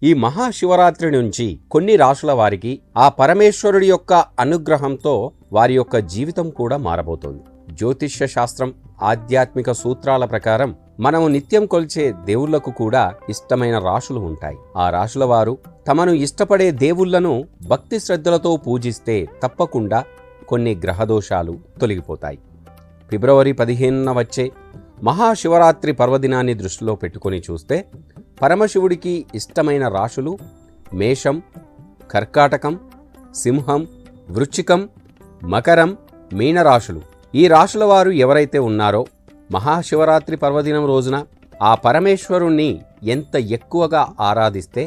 ఈ మహాశివరాత్రి నుంచి కొన్ని రాశుల వారికి ఆ పరమేశ్వరుడి యొక్క అనుగ్రహంతో వారి యొక్క జీవితం కూడా మారబోతోంది. జ్యోతిష్య శాస్త్రం, ఆధ్యాత్మిక సూత్రాల ప్రకారం మనము నిత్యం కొలిచే దేవుళ్లకు కూడా ఇష్టమైన రాశులు ఉంటాయి. ఆ రాశుల వారు తమను ఇష్టపడే దేవుళ్లను భక్తి శ్రద్ధలతో పూజిస్తే తప్పకుండా కొన్ని గ్రహదోషాలు తొలగిపోతాయి. ఫిబ్రవరి 15న వచ్చే మహాశివరాత్రి పర్వదినాన్ని దృష్టిలో పెట్టుకొని చూస్తే పరమశివుడికి ఇష్టమైన రాశులు మేషం, కర్కాటకం, సింహం, వృశ్చికం, మకరం, మీనరాశులు. ఈ రాశుల వారు ఎవరైతే ఉన్నారో మహాశివరాత్రి పర్వదినం రోజున ఆ పరమేశ్వరుణ్ణి ఎంత ఎక్కువగా ఆరాధిస్తే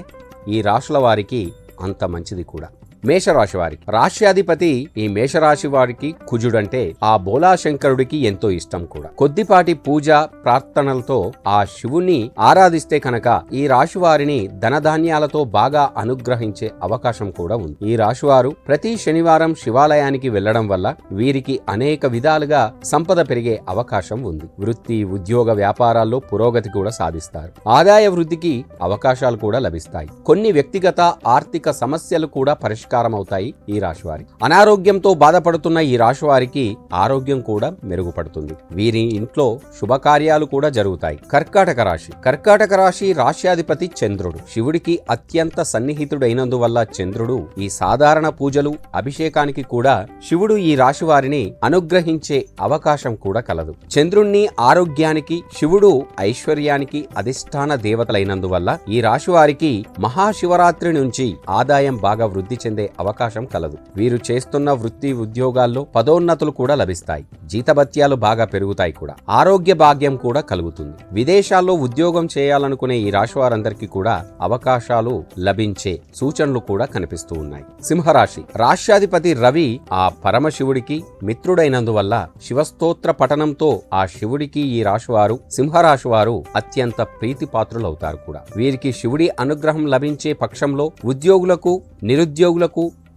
ఈ రాశుల వారికి అంత మంచిది కూడా. మేషరాశి వారికి రాశ్యాధిపతి ఈ మేషరాశి వారికి కుజుడంటే ఆ బోలాశంకరుడికి ఎంతో ఇష్టం కూడా. కొద్దిపాటి పూజ ప్రార్థనలతో ఆ శివుణ్ణి ఆరాధిస్తే కనుక ఈ రాశి వారిని ధనధాన్యాలతో బాగా అనుగ్రహించే అవకాశం కూడా ఉంది. ఈ రాశివారు ప్రతి శనివారం శివాలయానికి వెళ్లడం వల్ల వీరికి అనేక విధాలుగా సంపద పెరిగే అవకాశం ఉంది. వృత్తి, ఉద్యోగ, వ్యాపారాల్లో పురోగతి కూడా సాధిస్తారు. ఆదాయ వృద్ధికి అవకాశాలు కూడా లభిస్తాయి. కొన్ని వ్యక్తిగత ఆర్థిక సమస్యలు కూడా అవుతాయి. ఈ రాశి వారి అనారోగ్యంతో బాధపడుతున్న ఈ రాశి వారికి ఆరోగ్యం కూడా మెరుగుపడుతుంది. వీరి ఇంట్లో శుభకార్యాలు కూడా జరుగుతాయి. కర్కాటక రాశి రాశ్యాధిపతి చంద్రుడు. శివుడికి అత్యంత సన్నిహితుడైనందువల్ల చంద్రుడు ఈ సాధారణ పూజలు, అభిషేకానికి కూడా శివుడు ఈ రాశి వారిని అనుగ్రహించే అవకాశం కూడా కలదు. చంద్రుణ్ణి ఆరోగ్యానికి, శివుడు ఐశ్వర్యానికి అధిష్టాన దేవతలైనందువల్ల ఈ రాశి వారికి మహాశివరాత్రి నుంచి ఆదాయం బాగా వృద్ధి చెందే అవకాశం కలదు. వీరు చేస్తున్న వృత్తి, ఉద్యోగాల్లో పదోన్నతులు కూడా లభిస్తాయి. జీతభత్యాలు బాగా పెరుగుతాయి కూడా. ఆరోగ్య భాగ్యం కూడా కలుగుతుంది. విదేశాల్లో ఉద్యోగం చేయాలనుకునే ఈ రాశి వారందరికీ కూడా అవకాశాలు లభించే సూచనలు కూడా కనిపిస్తూ ఉన్నాయి. సింహరాశి రాశ్యాధిపతి రవి ఆ పరమశివుడికి మిత్రుడైనందువల్ల శివస్తోత్ర పఠనంతో ఆ శివుడికి ఈ రాశివారు, సింహరాశి వారు అత్యంత ప్రీతిపాత్రులవుతారు కూడా. వీరికి శివుడి అనుగ్రహం లభించే పక్షంలో ఉద్యోగులకు, నిరుద్యోగులకు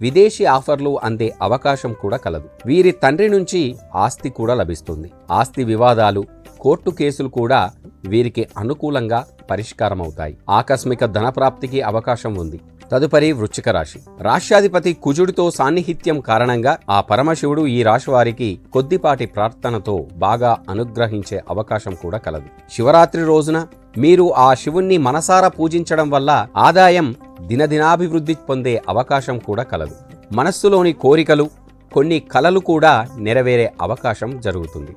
విదేశీ ఆఫర్లు అందే అవకాశం కూడా కలదు. వీరి తండ్రి నుంచి ఆస్తి కూడా లభిస్తుంది. ఆస్తి వివాదాలు, కోర్టు కేసులు కూడా వీరికి అనుకూలంగా పరిష్కారమవుతాయి. ఆకస్మిక ధనప్రాప్తికి అవకాశం ఉంది. తదుపరి వృశ్చిక రాశి రాశ్యాధిపతి కుజుడితో సాన్నిహిత్యం కారణంగా ఆ పరమశివుడు ఈ రాశి వారికి కొద్దిపాటి ప్రార్థనతో బాగా అనుగ్రహించే అవకాశం కూడా కలదు. శివరాత్రి రోజున మీరు ఆ శివుణ్ణి మనసారా పూజించడం వల్ల ఆదాయం దినదినాభివృద్ధి పొందే అవకాశం కూడా కలదు. మనస్సులోని కోరికలు, కొన్ని కలలు కూడా నెరవేరే అవకాశం జరుగుతుంది.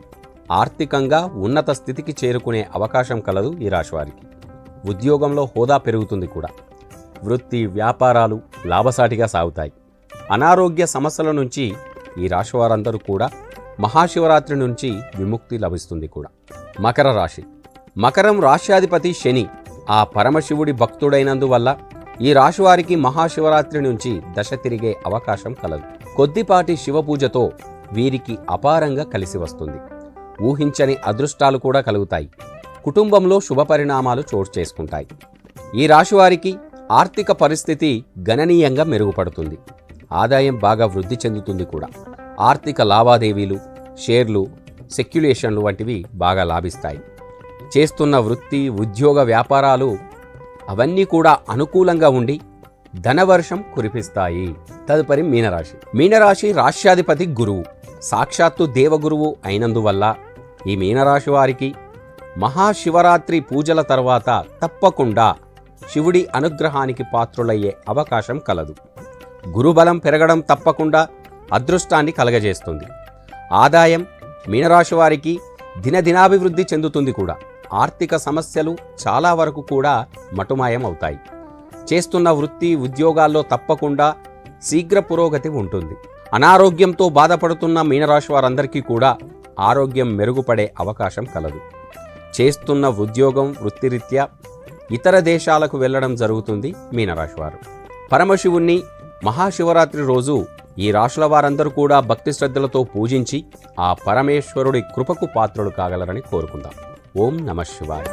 ఆర్థికంగా ఉన్నత స్థితికి చేరుకునే అవకాశం కలదు ఈ రాశివారికి. ఉద్యోగంలో హోదా పెరుగుతుంది కూడా. వృత్తి, వ్యాపారాలు లాభసాటిగా సాగుతాయి. అనారోగ్య సమస్యల నుంచి ఈ రాశివారందరూ కూడా మహాశివరాత్రి నుంచి విముక్తి లభిస్తుంది కూడా. మకర రాశి మకరం రాశ్యాధిపతి శని ఆ పరమశివుడి భక్తుడైనందువల్ల ఈ రాశివారికి మహాశివరాత్రి నుంచి దశ తిరిగే అవకాశం కలదు. కొద్దిపాటి శివపూజతో వీరికి అపారంగా కలిసి వస్తుంది. ఊహించని అదృష్టాలు కూడా కలుగుతాయి. కుటుంబంలో శుభపరిణామాలు చోటు చేసుకుంటాయి. ఈ రాశివారికి ఆర్థిక పరిస్థితి గణనీయంగా మెరుగుపడుతుంది. ఆదాయం బాగా వృద్ధి చెందుతుంది కూడా. ఆర్థిక లావాదేవీలు, షేర్లు, సెక్యులేషన్లు వంటివి బాగా లాభిస్తాయి. చేస్తున్న వృత్తి, ఉద్యోగ, వ్యాపారాలు అవన్నీ కూడా అనుకూలంగా ఉండి ధనవర్షం కురిపిస్తాయి. తదుపరి మీనరాశి రాశ్యాధిపతి గురువు. సాక్షాత్తు దేవగురువు అయినందువల్ల ఈ మీనరాశి వారికి మహాశివరాత్రి పూజల తర్వాత తప్పకుండా శివుడి అనుగ్రహానికి పాత్రులయ్యే అవకాశం కలదు. గురుబలం పెరగడం తప్పకుండా అదృష్టాన్ని కలగజేస్తుంది. ఆదాయం మీనరాశి వారికి దినదినాభివృద్ధి చెందుతుంది కూడా. ఆర్థిక సమస్యలు చాలా వరకు కూడా మటుమాయం అవుతాయి. చేస్తున్న వృత్తి, ఉద్యోగాల్లో తప్పకుండా శీఘ్ర పురోగతి ఉంటుంది. అనారోగ్యంతో బాధపడుతున్న మీనరాశి వారందరికీ కూడా ఆరోగ్యం మెరుగుపడే అవకాశం కలదు. చేస్తున్న ఉద్యోగం, వృత్తిరీత్యా ఇతర దేశాలకు వెళ్లడం జరుగుతుంది మీనరాశి వారు. పరమశివుణ్ణి మహాశివరాత్రి రోజు ఈ రాశుల వారందరూ కూడా భక్తి శ్రద్ధలతో పూజించి ఆ పరమేశ్వరుడి కృపకు పాత్రులు కాగలరని కోరుకుందాం. ఓం నమః శివాయ.